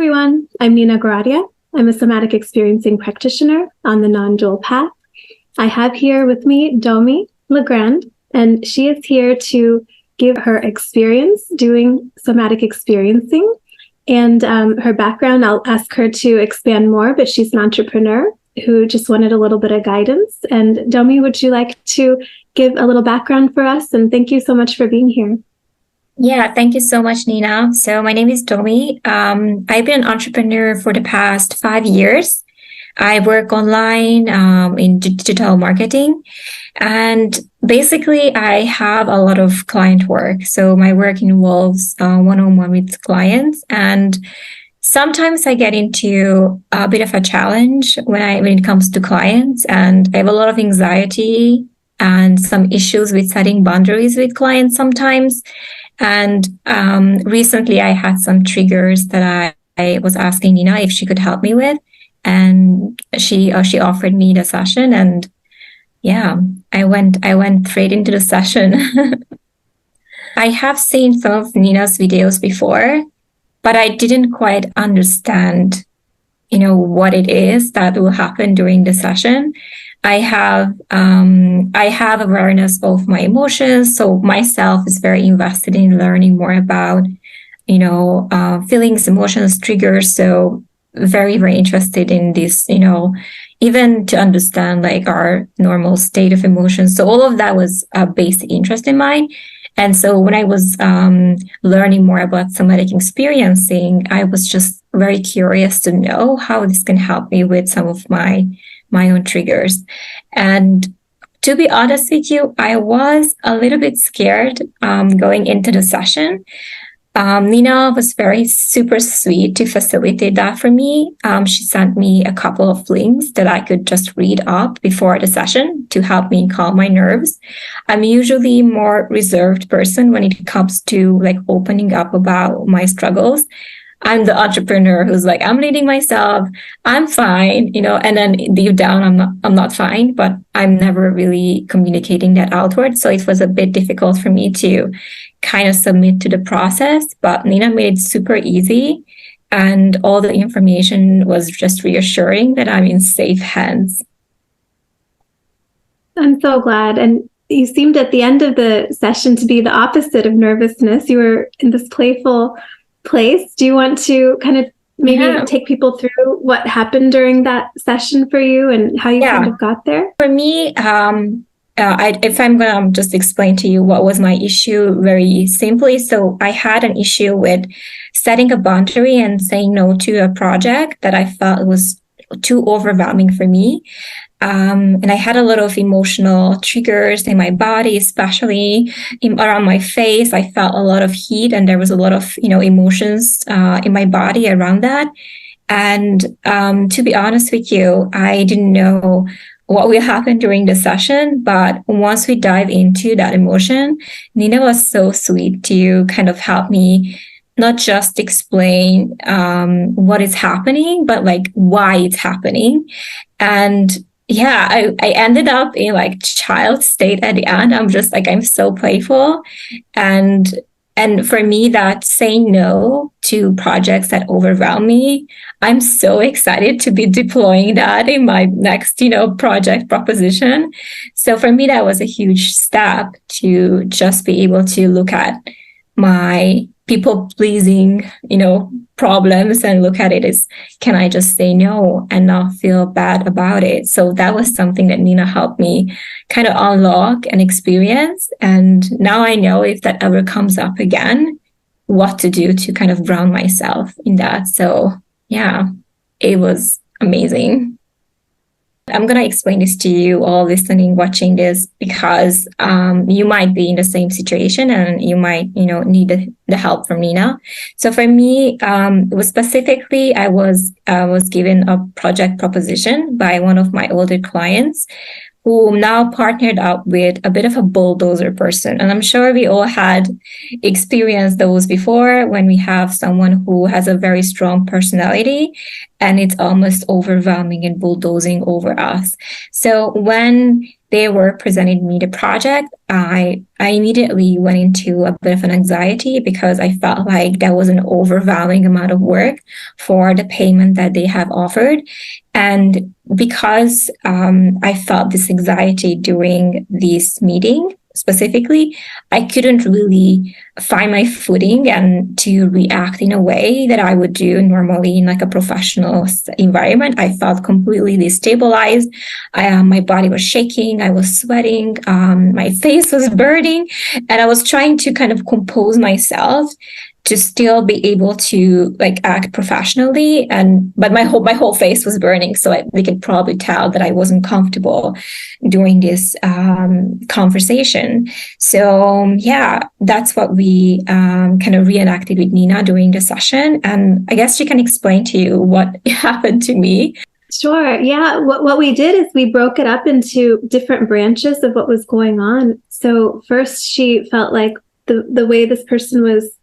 everyone, I'm Nina Goradia. I'm a Somatic Experiencing practitioner on the non-dual path. I have here with me Domi Legrand, and she is here to give her experience doing Somatic Experiencing. And her background, I'll ask her to expand more, but she's an entrepreneur who just wanted a little bit of guidance. And Domi, would you like to give a little background for us? And thank you so much for being here. Yeah, thank you so much, Nina. So my name is Domi. I've been an entrepreneur for the past 5 years. I work online in digital marketing. And basically, I have a lot of client work. So my work involves one-on-one with clients. And sometimes I get into a bit of a challenge when it comes to clients. And I have a lot of anxiety and some issues with setting boundaries with clients sometimes. And recently I had some triggers that I was asking Nina if she could help me with. And she offered me the session, and yeah, I went straight into the session. I have seen some of Nina's videos before, but I didn't quite understand, what it is that will happen during the session. I have awareness of my emotions, so myself is very invested in learning more about, feelings, emotions, triggers. So very, very interested in this, even to understand like our normal state of emotions. So all of that was a basic interest in mine. And so when I was learning more about somatic experiencing, I was just very curious to know how this can help me with some of my own triggers. And to be honest with you, I was a little bit scared going into the session. Nina was very super sweet to facilitate that for me. She sent me a couple of links that I could just read up before the session to help me calm my nerves. I'm usually a more reserved person when it comes to like opening up about my struggles. I'm the entrepreneur who's like, I'm leading myself, I'm fine, and then deep down, I'm not fine, but I'm never really communicating that outward. So it was a bit difficult for me to kind of submit to the process, but Nina made it super easy. And all the information was just reassuring that I'm in safe hands. I'm so glad. And you seemed at the end of the session to be the opposite of nervousness. You were in this playful place. Do you want to kind of maybe take people through what happened during that session for you and how you kind of got there? For me, if I'm going to just explain to you what was my issue very simply. So I had an issue with setting a boundary and saying no to a project that I felt was too overwhelming for me. And I had a lot of emotional triggers in my body, especially around my face. I felt a lot of heat, and there was a lot of, emotions in my body around that. And to be honest with you, I didn't know what will happen during the session. But once we dive into that emotion, Nina was so sweet to kind of help me not just explain what is happening, but like why it's happening. And yeah, I ended up in like child state at the end. I'm just like, I'm so playful. And for me, that saying no to projects that overwhelm me, I'm so excited to be deploying that in my next, project proposition. So for me, that was a huge step to just be able to look at my people pleasing, problems and look at it as, can I just say no and not feel bad about it? So that was something that Nina helped me kind of unlock and experience. And now I know if that ever comes up again, what to do to kind of ground myself in that. So yeah, it was amazing. I'm going to explain this to you all listening, watching this, because you might be in the same situation and you might, need the help from Nina. So for me, it was specifically, I was given a project proposition by one of my older clients who now partnered up with a bit of a bulldozer person. And I'm sure we all had experienced those before, when we have someone who has a very strong personality and it's almost overwhelming and bulldozing over us. So when they were presenting me the project, I immediately went into a bit of an anxiety because I felt like that was an overwhelming amount of work for the payment that they have offered. And because I felt this anxiety during this meeting specifically, I couldn't really find my footing and to react in a way that I would do normally in like a professional environment. I felt completely destabilized. My body was shaking. I was sweating. My face was burning, and I was trying to kind of compose myself to still be able to like act professionally, but my whole face was burning, so they could probably tell that I wasn't comfortable during this conversation. So yeah, that's what we kind of reenacted with Nina during the session, and I guess she can explain to you what happened to me. Sure. Yeah. What we did is we broke it up into different branches of what was going on. So first, she felt like the way this person was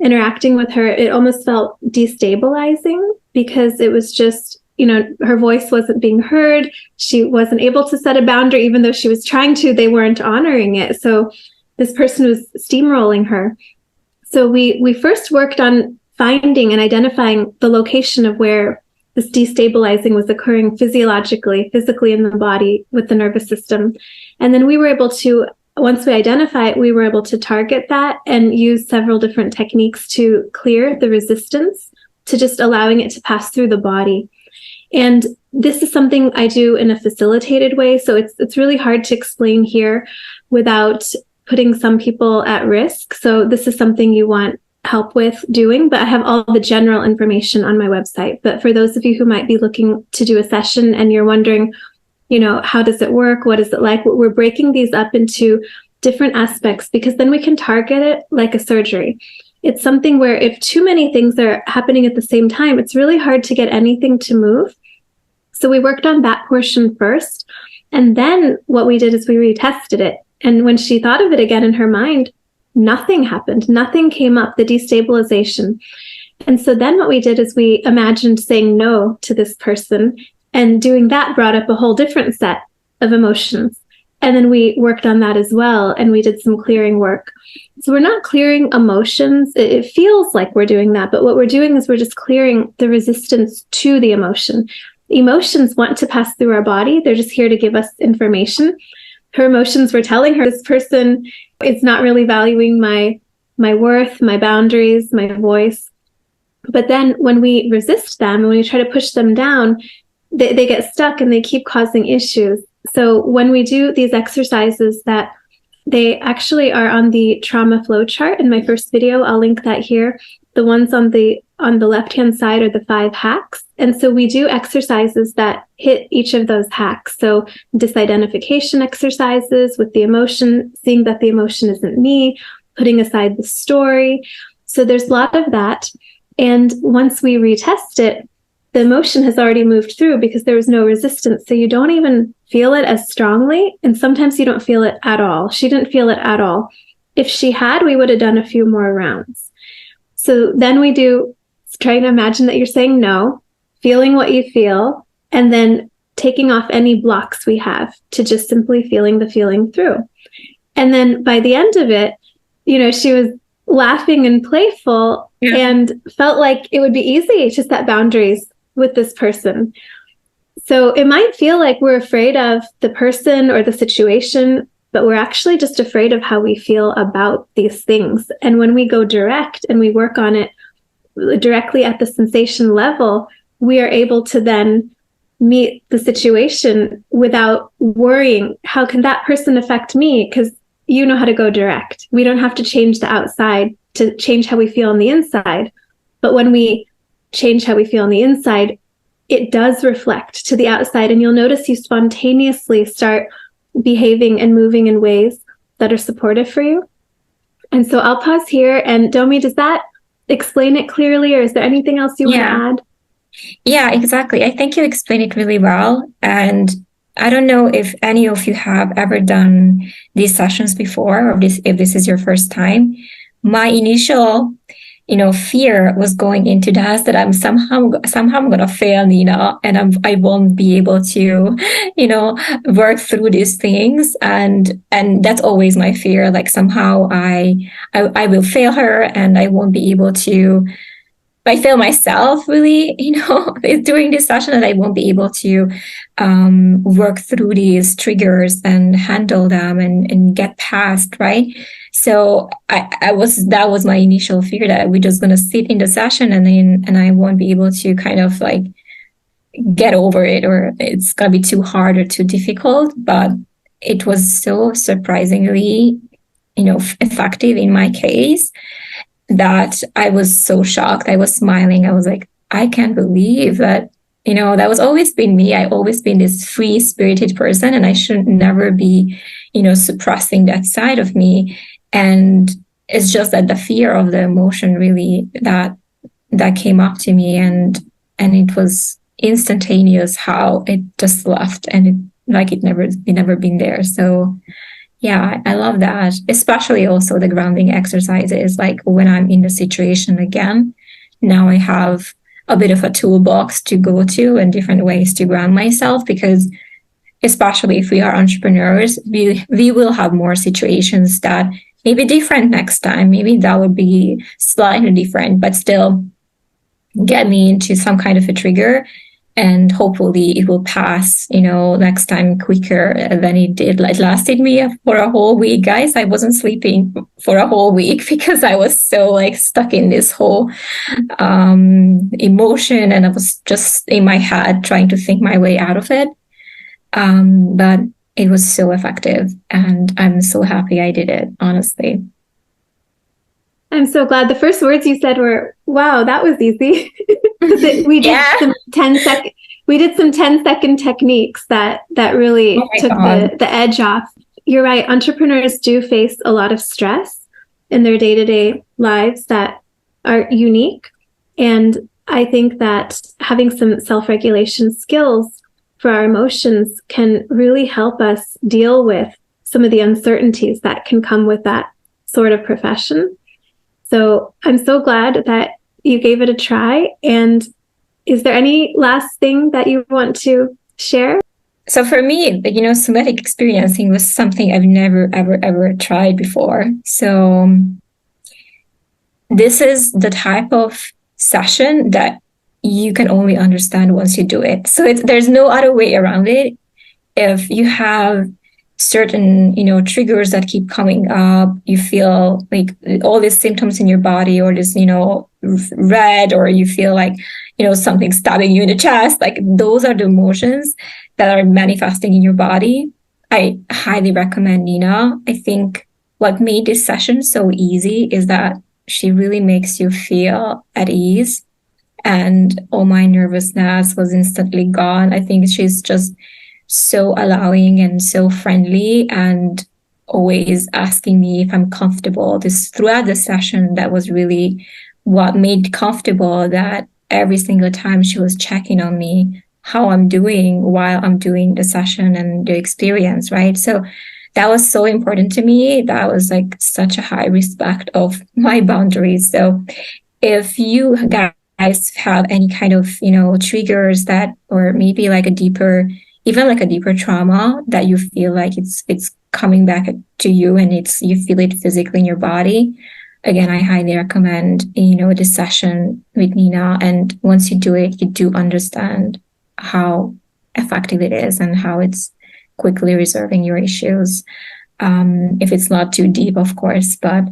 interacting with her, it almost felt destabilizing because it was just, her voice wasn't being heard. She wasn't able to set a boundary, even though she was trying to. They weren't honoring it. So this person was steamrolling her. So we first worked on finding and identifying the location of where this destabilizing was occurring physically in the body with the nervous system. And then we were able to, once we identify it, we were able to target that and use several different techniques to clear the resistance to just allowing it to pass through the body. And this is something I do in a facilitated way. So it's really hard to explain here without putting some people at risk. So this is something you want help with doing, but I have all the general information on my website. But for those of you who might be looking to do a session and you're wondering, how does it work? What is it like? We're breaking these up into different aspects because then we can target it like a surgery. It's something where if too many things are happening at the same time, it's really hard to get anything to move. So we worked on that portion first. And then what we did is we retested it. And when she thought of it again in her mind, nothing happened. Nothing came up, the destabilization. And so then what we did is we imagined saying no to this person, and doing that brought up a whole different set of emotions. And then we worked on that as well, and we did some clearing work. So we're not clearing emotions. It feels like we're doing that, but what we're doing is we're just clearing the resistance to the emotion. Emotions want to pass through our body. They're just here to give us information. Her emotions were telling her, this person is not really valuing my worth, my boundaries, my voice. But then when we resist them, when we try to push them down, they get stuck and they keep causing issues. So when we do these exercises that they actually are on the trauma flow chart in my first video, I'll link that here. The ones on the left-hand side are the 5 hacks. And so we do exercises that hit each of those hacks. So disidentification exercises with the emotion, seeing that the emotion isn't me, putting aside the story. So there's a lot of that. And once we retest it, the emotion has already moved through because there was no resistance. So you don't even feel it as strongly. And sometimes you don't feel it at all. She didn't feel it at all. If she had, we would have done a few more rounds. So then we do, trying to imagine that you're saying no, feeling what you feel, and then taking off any blocks we have to just simply feeling the feeling through. And then by the end of it, she was laughing and playful and felt like it would be easy to set boundaries with this person. So it might feel like we're afraid of the person or the situation, but we're actually just afraid of how we feel about these things. And when we go direct and we work on it directly at the sensation level, we are able to then meet the situation without worrying, how can that person affect me? Because you know how to go direct. We don't have to change the outside to change how we feel on the inside. But when we change how we feel on the inside, it does reflect to the outside. And you'll notice you spontaneously start behaving and moving in ways that are supportive for you. And so I'll pause here. And Domi, does that explain it clearly, or is there anything else you want to add? Yeah, exactly. I think you explained it really well. And I don't know if any of you have ever done these sessions before, or if this is your first time. My initial fear was going into that I'm somehow I'm gonna fail, Nina, and I won't be able to, work through these things, and that's always my fear. Like somehow I will fail her, and I won't be able to. I fail myself, really, during this session, that I won't be able to work through these triggers and handle them and get past, right? So that was my initial fear, that we're just going to sit in the session and I won't be able to kind of like get over it, or it's going to be too hard or too difficult. But it was so surprisingly, effective in my case, that I was so shocked. I was smiling. I was like, I can't believe that, that was always been me. I always been this free spirited person, and I should never be, suppressing that side of me. And it's just that the fear of the emotion really that came up to me, and it was instantaneous how it just left, and it never been there. So yeah, I love that. Especially also the grounding exercises. Like when I'm in the situation again, now I have a bit of a toolbox to go to and different ways to ground myself, because especially if we are entrepreneurs, we will have more situations that may be different next time. Maybe that would be slightly different, but still get me into some kind of a trigger. And hopefully it will pass, next time quicker than it did. It lasted me for a whole week, guys. I wasn't sleeping for a whole week because I was so stuck in this whole emotion, and I was just in my head trying to think my way out of it. But it was so effective, and I'm so happy I did it, honestly. I'm so glad. The first words you said were, wow, that was easy. We did some 10-second techniques that really took the edge off. You're right. Entrepreneurs do face a lot of stress in their day-to-day lives that are unique. And I think that having some self-regulation skills for our emotions can really help us deal with some of the uncertainties that can come with that sort of profession. So I'm so glad that you gave it a try. And is there any last thing that you want to share? So for me, somatic experiencing was something I've never, ever, ever tried before. So this is the type of session that you can only understand once you do it. So there's no other way around it. If you have certain, triggers that keep coming up, you feel like all these symptoms in your body, or this, red, or you feel like, something stabbing you in the chest, like those are the emotions that are manifesting in your body. I highly recommend Nina. I think what made this session so easy is that she really makes you feel at ease, and all my nervousness was instantly gone. I think she's just so allowing and so friendly, and always asking me if I'm comfortable. This throughout the session, that was really what made comfortable, that every single time she was checking on me, how I'm doing while I'm doing the session and the experience, right? So that was so important to me. That was such a high respect of my boundaries. So if you guys have any kind of, triggers that, or maybe a deeper trauma that you feel like it's coming back to you, and you feel it physically in your body, again, I highly recommend, this session with Nina. And once you do it, you do understand how effective it is and how it's quickly resolving your issues. If it's not too deep, of course, but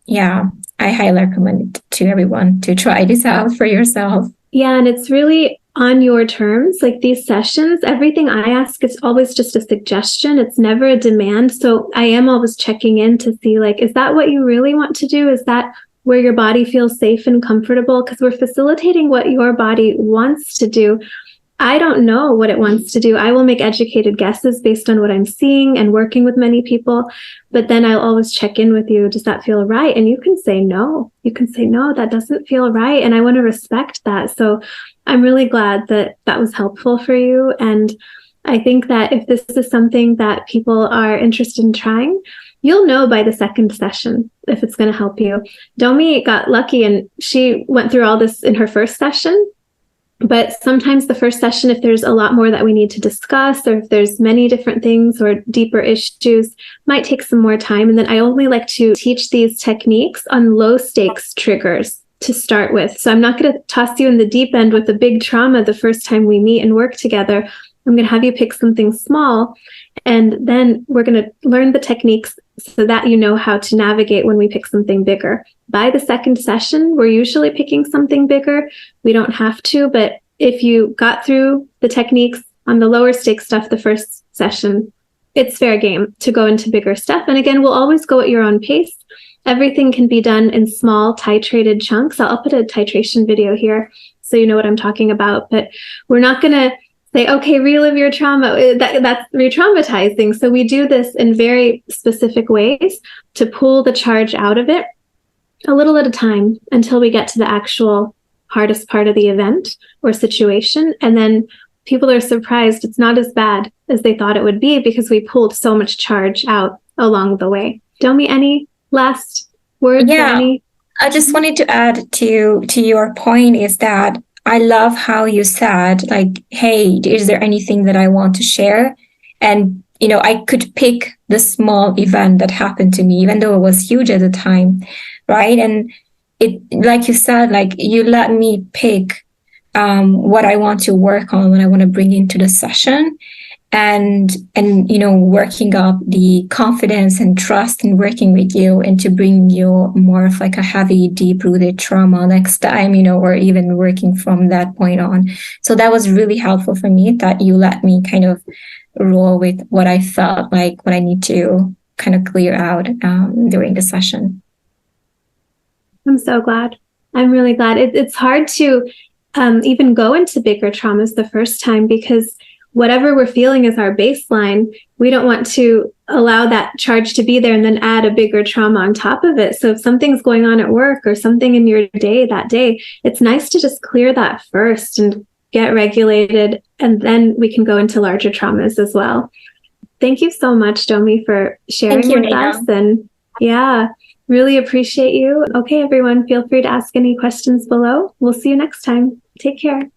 yeah, I highly recommend it to everyone to try this out for yourself. Yeah, and it's really on your terms. Like these sessions, everything I ask is always just a suggestion. It's never a demand. So I am always checking in to see, is that what you really want to do? Is that where your body feels safe and comfortable? Because we're facilitating what your body wants to do. I don't know what it wants to do. I will make educated guesses based on what I'm seeing and working with many people. But then I'll always check in with you. Does that feel right? And you can say no. You can say, no, that doesn't feel right. And I want to respect that. So I'm really glad that that was helpful for you. And I think that if this is something that people are interested in trying, you'll know by the second session if it's going to help you. Domi got lucky and she went through all this in her first session. But sometimes the first session, if there's a lot more that we need to discuss, or if there's many different things or deeper issues, might take some more time. And then I only like to teach these techniques on low stakes triggers to start with. So I'm not going to toss you in the deep end with a big trauma the first time we meet and work together. I'm going to have you pick something small, and then we're going to learn the techniques so that you know how to navigate when we pick something bigger. By the second session, we're usually picking something bigger. We don't have to, but if you got through the techniques on the lower stake stuff the first session, it's fair game to go into bigger stuff. And again, we'll always go at your own pace. Everything can be done in small titrated chunks. I'll put a titration video here so you know what I'm talking about, but we're not going to say, okay, relive your trauma. That's re-traumatizing. So we do this in very specific ways to pull the charge out of it a little at a time until we get to the actual hardest part of the event or situation. And then people are surprised it's not as bad as they thought it would be because we pulled so much charge out along the way. Domi, any last words? Yeah, I just wanted to add to your point is that I love how you said, like, hey, is there anything that I want to share? And, I could pick the small event that happened to me, even though it was huge at the time, right? And it, like you said, like you let me pick what I want to work on, what I want to bring into the session. And working up the confidence and trust in working with you and to bring you more of like a heavy, deep-rooted trauma next time, or even working from that point on. So that was really helpful for me that you let me kind of roll with what I felt like, what I need to kind of clear out during the session. I'm so glad. I'm really glad. It's hard to even go into bigger traumas the first time because whatever we're feeling is our baseline. We don't want to allow that charge to be there and then add a bigger trauma on top of it. So if something's going on at work or something in your day that day, it's nice to just clear that first and get regulated, and then we can go into larger traumas as well. Thank you so much, Domi, for sharing with us. And yeah, really appreciate you. Okay, everyone, feel free to ask any questions below. We'll see you next time. Take care.